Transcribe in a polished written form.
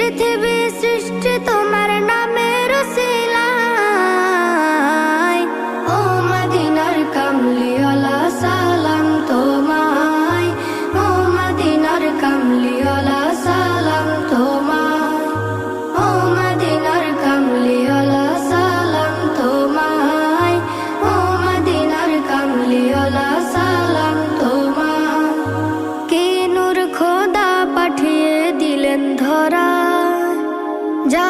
পৃথিবী সৃষ্টি তোমার নামের উসিলায়। ও মদিনার কামলিওয়ালা সালাম তোমায়, ও মদিনার কামলিওয়ালা সালাম তোমায়, ও মদিনার কামলিওয়ালা সালাম তোমায়, ও মদিনার কামলিওয়ালা সালাম তোমায়। কে নূর খোদা পাঠিয়ে দিলেন ধরা, যা